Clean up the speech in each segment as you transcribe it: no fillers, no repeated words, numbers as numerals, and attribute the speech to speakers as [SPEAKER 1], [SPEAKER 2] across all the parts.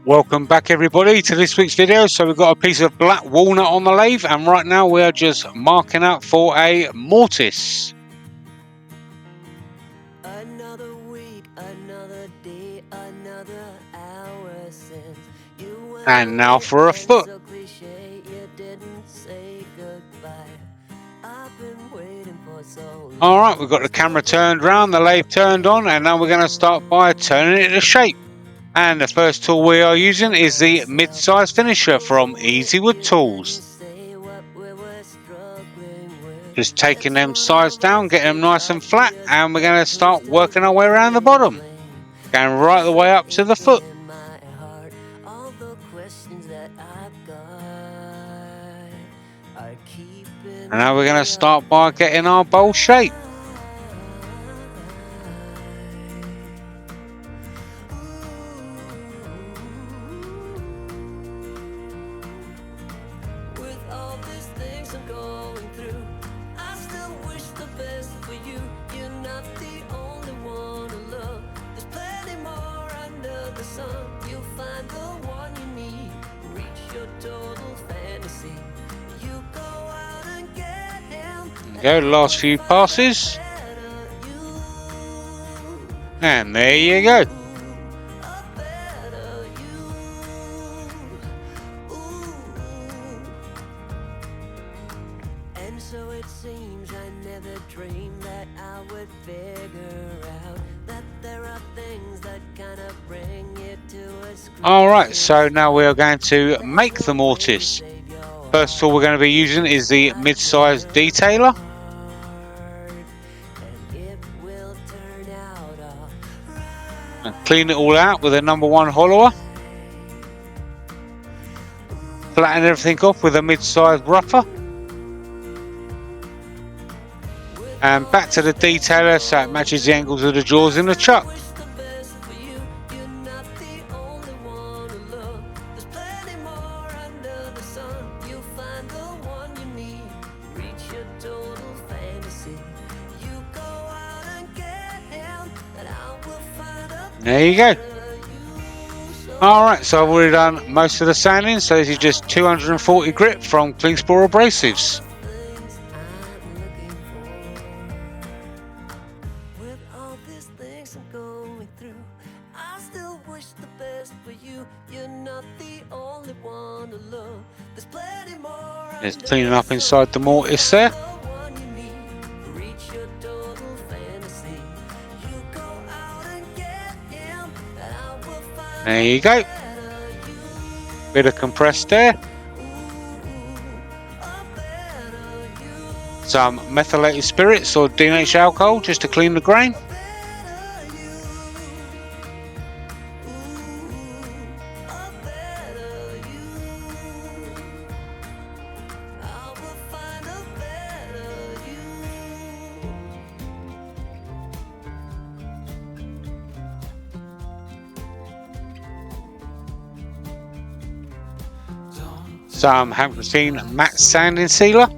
[SPEAKER 1] Welcome back everybody to this week's video. So we've got a piece of black walnut on the lathe, and right now we are just marking out for a mortise.
[SPEAKER 2] Another week, another day, another hour since you went.
[SPEAKER 1] And now for a foot.
[SPEAKER 2] So cliche, you didn't say goodbye. I've been waiting for so long.
[SPEAKER 1] Alright, we've got the camera turned round, the lathe turned on, and now we're going to start by turning it to shape. And the first tool we are using is the mid-size finisher from Easy Wood Tools. Just taking them sides down, getting them nice and flat, and we're going to start working our way around the bottom. Going right the way up to the foot. And now we're going to start by getting our bowl shape. Go, the last few passes, and there you go.
[SPEAKER 2] And so it seems I never dreamed that I would figure out that there are things that kind of bring you to a scream.
[SPEAKER 1] Alright, so now we are going to make the mortise. First tool we're going to be using is the mid-size detailer. And clean it all out with a number 1 hollower. Flatten everything off with a mid-size rougher. And back to the detailer so it matches the angles of the jaws in the chuck. There you go. Alright, so I've already done most of the sanding, so this is just 240 grit from Klingspor Abrasives. Just cleaning up inside the mortise there. There you go. Bit of compressed air. Some methylated spirits or denatured alcohol just to clean the grain. Some Hampshire Sheen matte sanding sealer.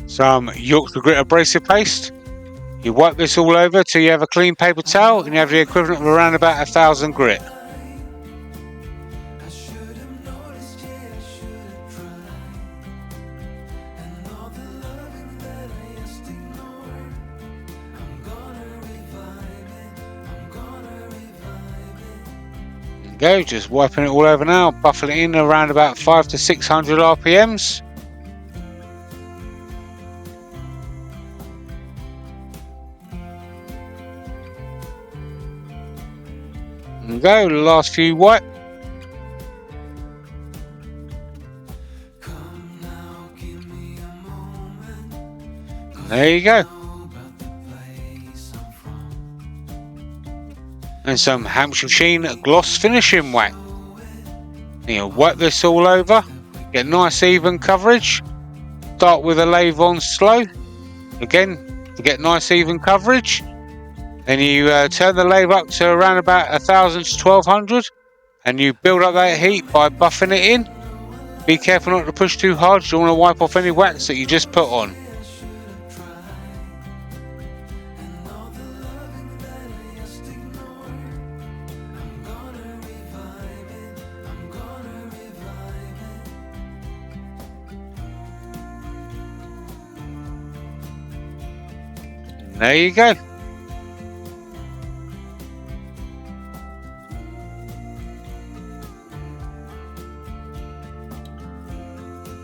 [SPEAKER 1] Some Yorkshire Grit abrasive paste. You wipe this all over till you have a clean paper towel and you have the equivalent of around about 1,000 grit. Go, just wiping it all over now, buffing it in around about 500 to 600 RPMs. And go, the last few wipe. And there you go. And some Hampshire Sheen gloss finishing wax. You wipe this all over, get nice even coverage. Start with the lathe on slow, again to get nice even coverage. Then you turn the lathe up to around about 1000 to 1200, and you build up that heat by buffing it in. Be careful not to push too hard, you don't want to wipe off any wax that you just put on. And there you go.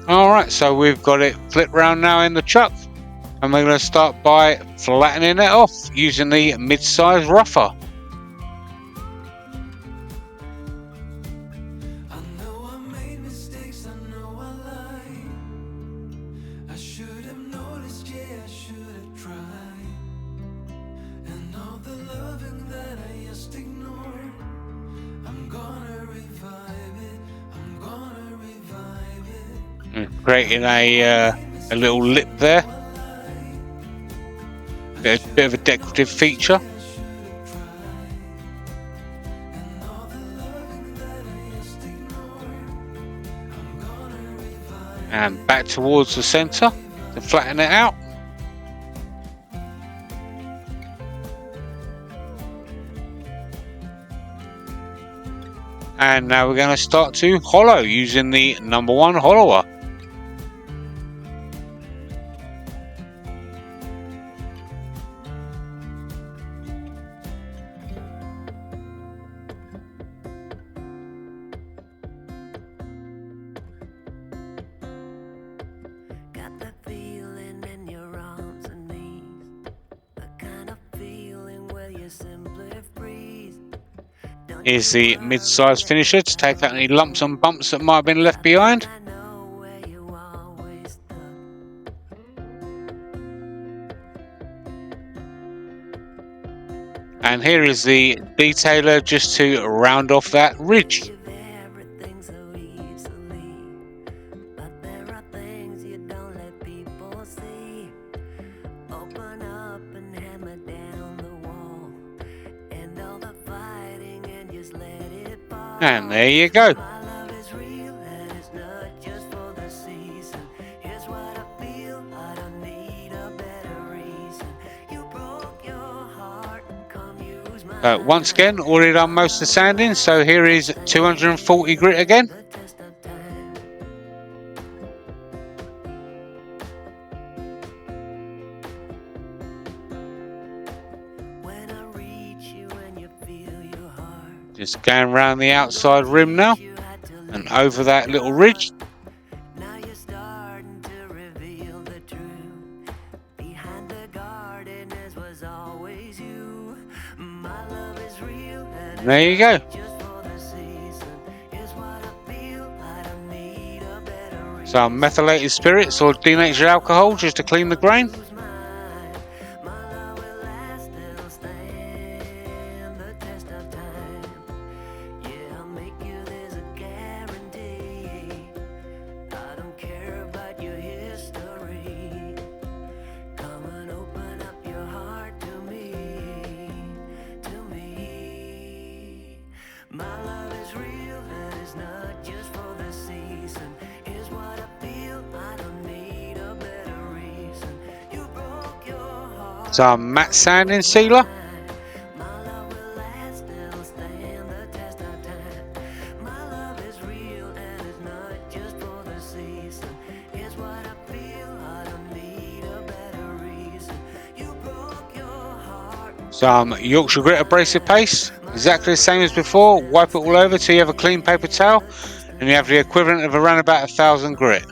[SPEAKER 1] Alright, so we've got it flipped round now in the chuck, and we're going to start by flattening it off using the mid-size rougher. Creating a little lip there, bit of a decorative feature. And back towards the centre to flatten it out. And now we're going to start to hollow using the #1 hollower. Here's the mid-size finisher to take out any lumps and bumps that might have been left behind. And here is the detailer just to round off that ridge. And there you go. Once again, already done most of the sanding, so here is 240 grit again. Just going around the outside rim now and over that little ridge. And there you go. Some methylated spirits or denatured alcohol just to clean the grain. Some matte sanding sealer. Some Yorkshire Grit abrasive paste, exactly the same as before. Wipe it all over till you have a clean paper towel, and you have the equivalent of around about 1000 grit.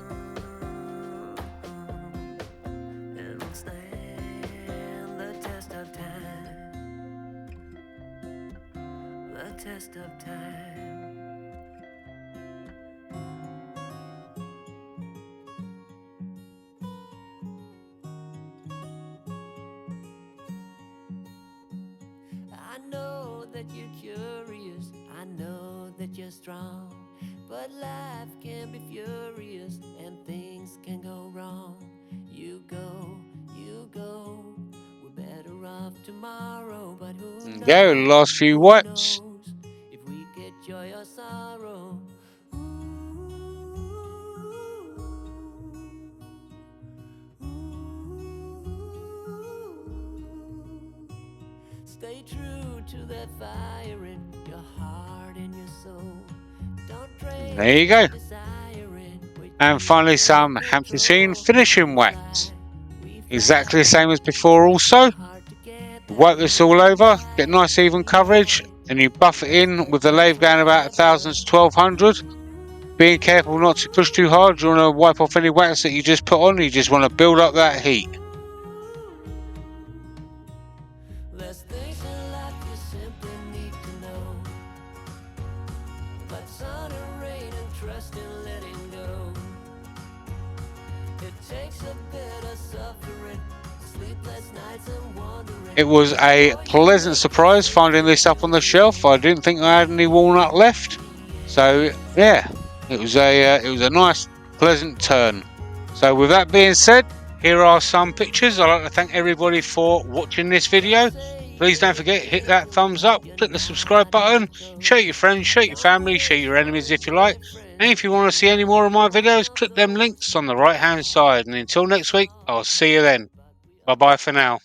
[SPEAKER 2] Strong, but life can be furious and things can go wrong. You go, we're better
[SPEAKER 1] And there, the last few wipes.
[SPEAKER 2] If we get joy or sorrow. Stay true to that fire in your heart and your soul. Don't trade.
[SPEAKER 1] There you go. And finally some Hampshire Sheen finishing wax. Exactly the same as before also. Wipe this all over, get nice even coverage, and you buff it in with the lathe going about 1000 to 1200. Being careful not to push too hard. You want to wipe off any wax that you just put on. You just want to build up that heat.
[SPEAKER 2] There's things in life you simply need to know. But sun and rain and trust in letting go. It takes a bit of suffering, sleepless nights and wandering.
[SPEAKER 1] It was a pleasant surprise finding this up on the shelf. I didn't think I had any walnut left. So yeah, it was a nice pleasant turn. So with that being said, here are some pictures. I'd like to thank everybody for watching this video. Please don't forget, hit that thumbs up, click the subscribe button, share your friends, share your family, share your enemies if you like. And if you want to see any more of my videos, click them links on the right hand side. And until next week, I'll see you then. Bye bye for now.